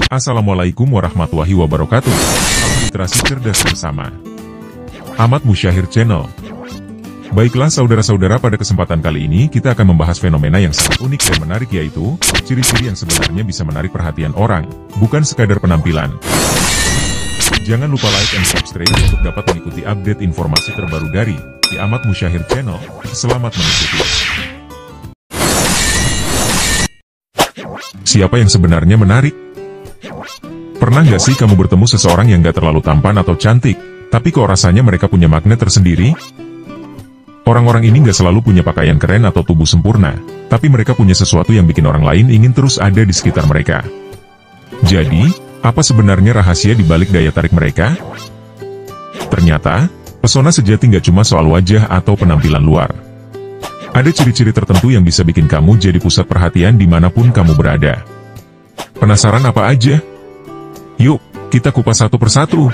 Assalamualaikum warahmatullahi wabarakatuh. Salam literasi cerdas bersama Ahmad Musyahir Channel. Baiklah saudara-saudara, pada kesempatan kali ini kita akan membahas fenomena yang sangat unik dan menarik, yaitu ciri-ciri yang sebenarnya bisa menarik perhatian orang, bukan sekadar penampilan. Jangan lupa like and subscribe untuk dapat mengikuti update informasi terbaru dari Ahmad Musyahir Channel. Selamat mengikuti. Siapa yang sebenarnya menarik? Pernah nggak sih kamu bertemu seseorang yang nggak terlalu tampan atau cantik, tapi kok rasanya mereka punya magnet tersendiri? Orang-orang ini nggak selalu punya pakaian keren atau tubuh sempurna, tapi mereka punya sesuatu yang bikin orang lain ingin terus ada di sekitar mereka. Jadi, apa sebenarnya rahasia di balik daya tarik mereka? Ternyata, pesona sejati nggak cuma soal wajah atau penampilan luar. Ada ciri-ciri tertentu yang bisa bikin kamu jadi pusat perhatian dimanapun kamu berada. Penasaran apa aja? Yuk, kita kupas satu persatu.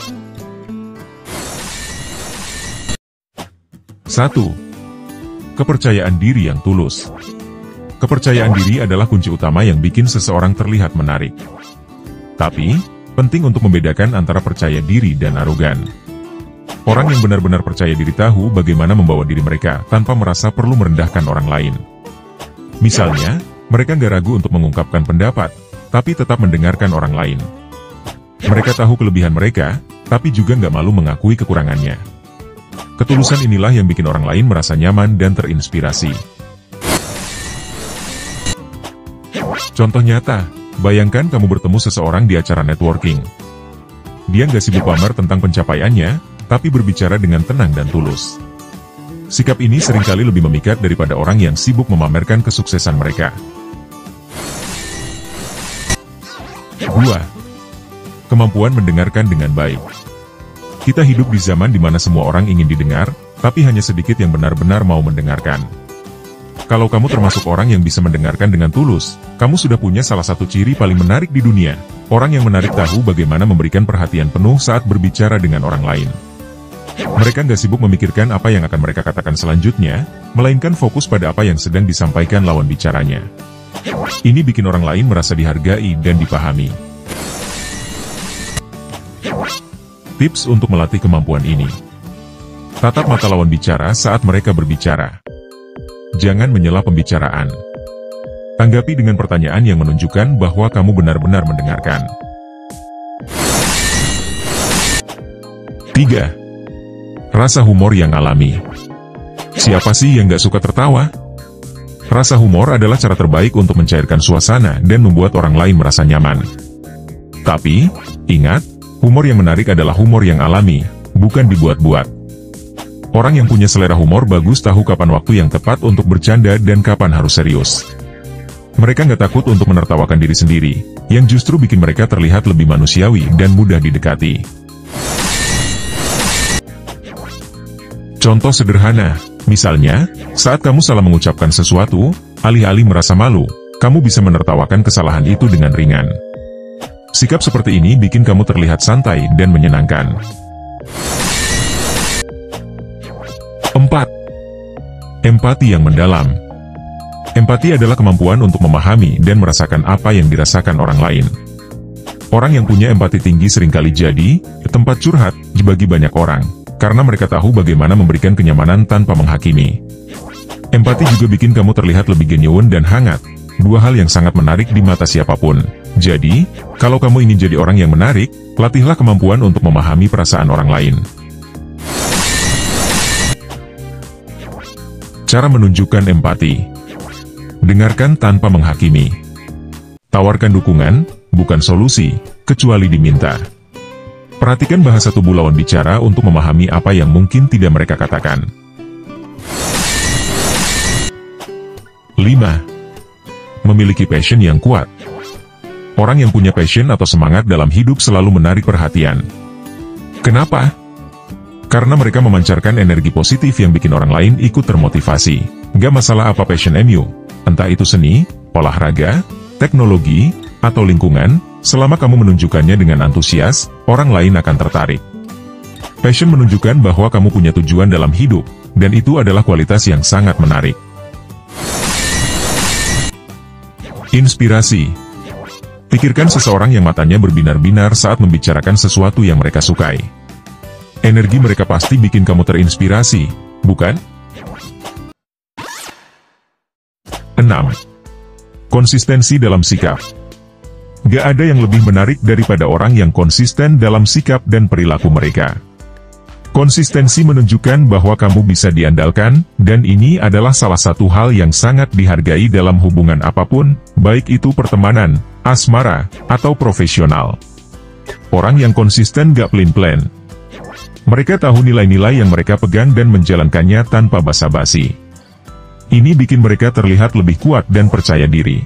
1. Kepercayaan diri yang tulus. Kepercayaan diri adalah kunci utama yang bikin seseorang terlihat menarik. Tapi, penting untuk membedakan antara percaya diri dan arogan. Orang yang benar-benar percaya diri tahu bagaimana membawa diri mereka tanpa merasa perlu merendahkan orang lain. Misalnya, mereka nggak ragu untuk mengungkapkan pendapat, tapi tetap mendengarkan orang lain. Mereka tahu kelebihan mereka, tapi juga nggak malu mengakui kekurangannya. Ketulusan inilah yang bikin orang lain merasa nyaman dan terinspirasi. Contoh nyata, bayangkan kamu bertemu seseorang di acara networking. Dia nggak sibuk pamer tentang pencapaiannya, tapi berbicara dengan tenang dan tulus. Sikap ini seringkali lebih memikat daripada orang yang sibuk memamerkan kesuksesan mereka. 2. Kemampuan mendengarkan dengan baik. Kita hidup di zaman di mana semua orang ingin didengar, tapi hanya sedikit yang benar-benar mau mendengarkan. Kalau kamu termasuk orang yang bisa mendengarkan dengan tulus, kamu sudah punya salah satu ciri paling menarik di dunia. Orang yang menarik tahu bagaimana memberikan perhatian penuh saat berbicara dengan orang lain. Mereka nggak sibuk memikirkan apa yang akan mereka katakan selanjutnya, melainkan fokus pada apa yang sedang disampaikan lawan bicaranya. Ini bikin orang lain merasa dihargai dan dipahami. Tips untuk melatih kemampuan ini. Tatap mata lawan bicara saat mereka berbicara. Jangan menyela pembicaraan. Tanggapi dengan pertanyaan yang menunjukkan bahwa kamu benar-benar mendengarkan. 3. Rasa humor yang alami. Siapa sih yang gak suka tertawa? Rasa humor adalah cara terbaik untuk mencairkan suasana dan membuat orang lain merasa nyaman. Tapi, ingat, humor yang menarik adalah humor yang alami, bukan dibuat-buat. Orang yang punya selera humor bagus tahu kapan waktu yang tepat untuk bercanda dan kapan harus serius. Mereka nggak takut untuk menertawakan diri sendiri, yang justru bikin mereka terlihat lebih manusiawi dan mudah didekati. Contoh sederhana, misalnya, saat kamu salah mengucapkan sesuatu, alih-alih merasa malu, kamu bisa menertawakan kesalahan itu dengan ringan. Sikap seperti ini bikin kamu terlihat santai dan menyenangkan. 4. Empati yang mendalam. Empati adalah kemampuan untuk memahami dan merasakan apa yang dirasakan orang lain. Orang yang punya empati tinggi seringkali jadi tempat curhat bagi banyak orang, karena mereka tahu bagaimana memberikan kenyamanan tanpa menghakimi. Empati juga bikin kamu terlihat lebih genuine dan hangat, dua hal yang sangat menarik di mata siapapun. Jadi, kalau kamu ingin jadi orang yang menarik, latihlah kemampuan untuk memahami perasaan orang lain. Cara menunjukkan empati. Dengarkan tanpa menghakimi. Tawarkan dukungan, bukan solusi, kecuali diminta. Perhatikan bahasa tubuh lawan bicara untuk memahami apa yang mungkin tidak mereka katakan. 5. Memiliki passion yang kuat. Orang yang punya passion atau semangat dalam hidup selalu menarik perhatian. Kenapa? Karena mereka memancarkan energi positif yang bikin orang lain ikut termotivasi. Gak masalah apa passion MU, entah itu seni, olahraga, teknologi, atau lingkungan, selama kamu menunjukkannya dengan antusias, orang lain akan tertarik. Passion menunjukkan bahwa kamu punya tujuan dalam hidup, dan itu adalah kualitas yang sangat menarik. Inspirasi. Pikirkan seseorang yang matanya berbinar-binar saat membicarakan sesuatu yang mereka sukai. Energi mereka pasti bikin kamu terinspirasi, bukan? 6. Konsistensi dalam sikap. Gak ada yang lebih menarik daripada orang yang konsisten dalam sikap dan perilaku mereka. Konsistensi menunjukkan bahwa kamu bisa diandalkan, dan ini adalah salah satu hal yang sangat dihargai dalam hubungan apapun, baik itu pertemanan, asmara, atau profesional. Orang yang konsisten gak pelin-pelan. Mereka tahu nilai-nilai yang mereka pegang dan menjalankannya tanpa basa-basi. Ini bikin mereka terlihat lebih kuat dan percaya diri.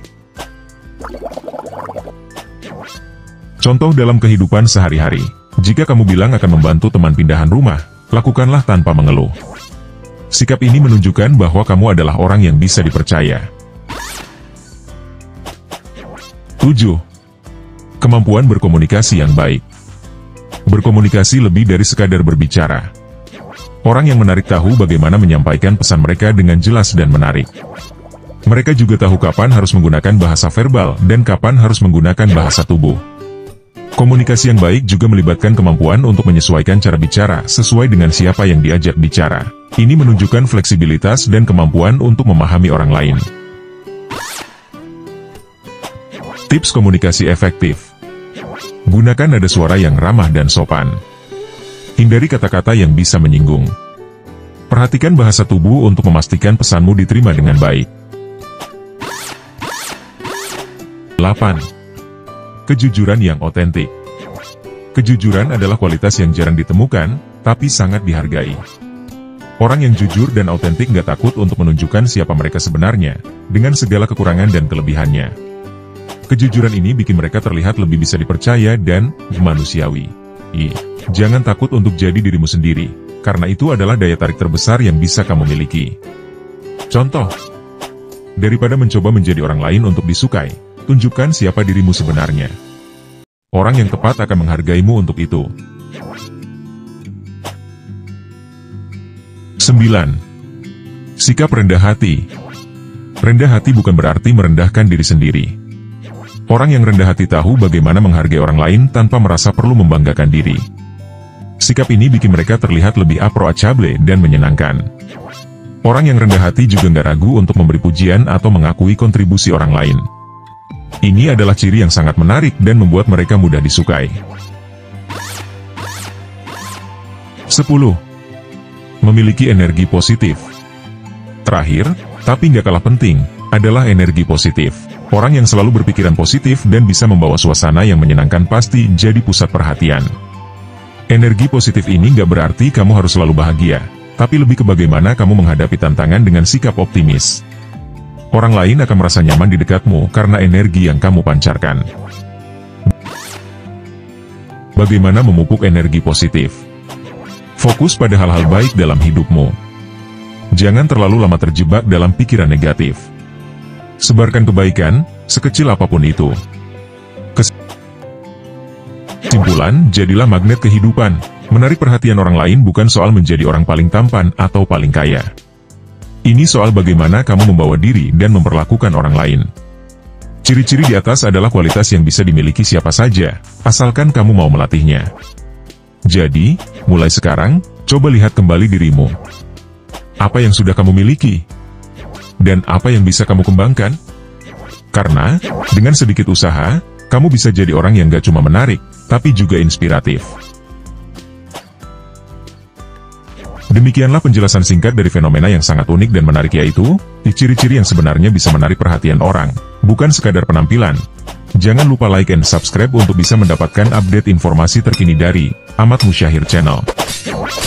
Contoh dalam kehidupan sehari-hari. Jika kamu bilang akan membantu teman pindahan rumah, lakukanlah tanpa mengeluh. Sikap ini menunjukkan bahwa kamu adalah orang yang bisa dipercaya. 7. Kemampuan berkomunikasi yang baik. Berkomunikasi lebih dari sekadar berbicara. Orang yang menarik tahu bagaimana menyampaikan pesan mereka dengan jelas dan menarik. Mereka juga tahu kapan harus menggunakan bahasa verbal dan kapan harus menggunakan bahasa tubuh. Komunikasi yang baik juga melibatkan kemampuan untuk menyesuaikan cara bicara sesuai dengan siapa yang diajak bicara. Ini menunjukkan fleksibilitas dan kemampuan untuk memahami orang lain. Tips komunikasi efektif. Gunakan nada suara yang ramah dan sopan. Hindari kata-kata yang bisa menyinggung. Perhatikan bahasa tubuh untuk memastikan pesanmu diterima dengan baik. 8. Kejujuran yang otentik. Kejujuran adalah kualitas yang jarang ditemukan, tapi sangat dihargai. Orang yang jujur dan otentik gak takut untuk menunjukkan siapa mereka sebenarnya, dengan segala kekurangan dan kelebihannya. Kejujuran ini bikin mereka terlihat lebih bisa dipercaya dan manusiawi. Jangan takut untuk jadi dirimu sendiri, karena itu adalah daya tarik terbesar yang bisa kamu miliki. Contoh, daripada mencoba menjadi orang lain untuk disukai, tunjukkan siapa dirimu sebenarnya. Orang yang tepat akan menghargaimu untuk itu. 9. Sikap rendah hati. Rendah hati bukan berarti merendahkan diri sendiri. Orang yang rendah hati tahu bagaimana menghargai orang lain tanpa merasa perlu membanggakan diri. Sikap ini bikin mereka terlihat lebih approachable dan menyenangkan. Orang yang rendah hati juga nggak ragu untuk memberi pujian atau mengakui kontribusi orang lain. Ini adalah ciri yang sangat menarik dan membuat mereka mudah disukai. 10. Memiliki energi positif. Terakhir, tapi nggak kalah penting, adalah energi positif. Orang yang selalu berpikiran positif dan bisa membawa suasana yang menyenangkan pasti jadi pusat perhatian. Energi positif ini nggak berarti kamu harus selalu bahagia, tapi lebih ke bagaimana kamu menghadapi tantangan dengan sikap optimis. Orang lain akan merasa nyaman di dekatmu karena energi yang kamu pancarkan. Bagaimana memupuk energi positif? Fokus pada hal-hal baik dalam hidupmu. Jangan terlalu lama terjebak dalam pikiran negatif. Sebarkan kebaikan, sekecil apapun itu. Kesimpulan, jadilah magnet kehidupan. Menarik perhatian orang lain bukan soal menjadi orang paling tampan atau paling kaya. Ini soal bagaimana kamu membawa diri dan memperlakukan orang lain. Ciri-ciri di atas adalah kualitas yang bisa dimiliki siapa saja, asalkan kamu mau melatihnya. Jadi, mulai sekarang, coba lihat kembali dirimu. Apa yang sudah kamu miliki? Dan apa yang bisa kamu kembangkan? Karena, dengan sedikit usaha, kamu bisa jadi orang yang gak cuma menarik, tapi juga inspiratif. Demikianlah penjelasan singkat dari fenomena yang sangat unik dan menarik, yaitu ciri-ciri yang sebenarnya bisa menarik perhatian orang, bukan sekadar penampilan. Jangan lupa like and subscribe untuk bisa mendapatkan update informasi terkini dari Ahmad Musyahir Channel.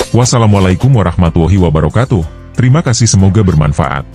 Wassalamualaikum warahmatullahi wabarakatuh. Terima kasih, semoga bermanfaat.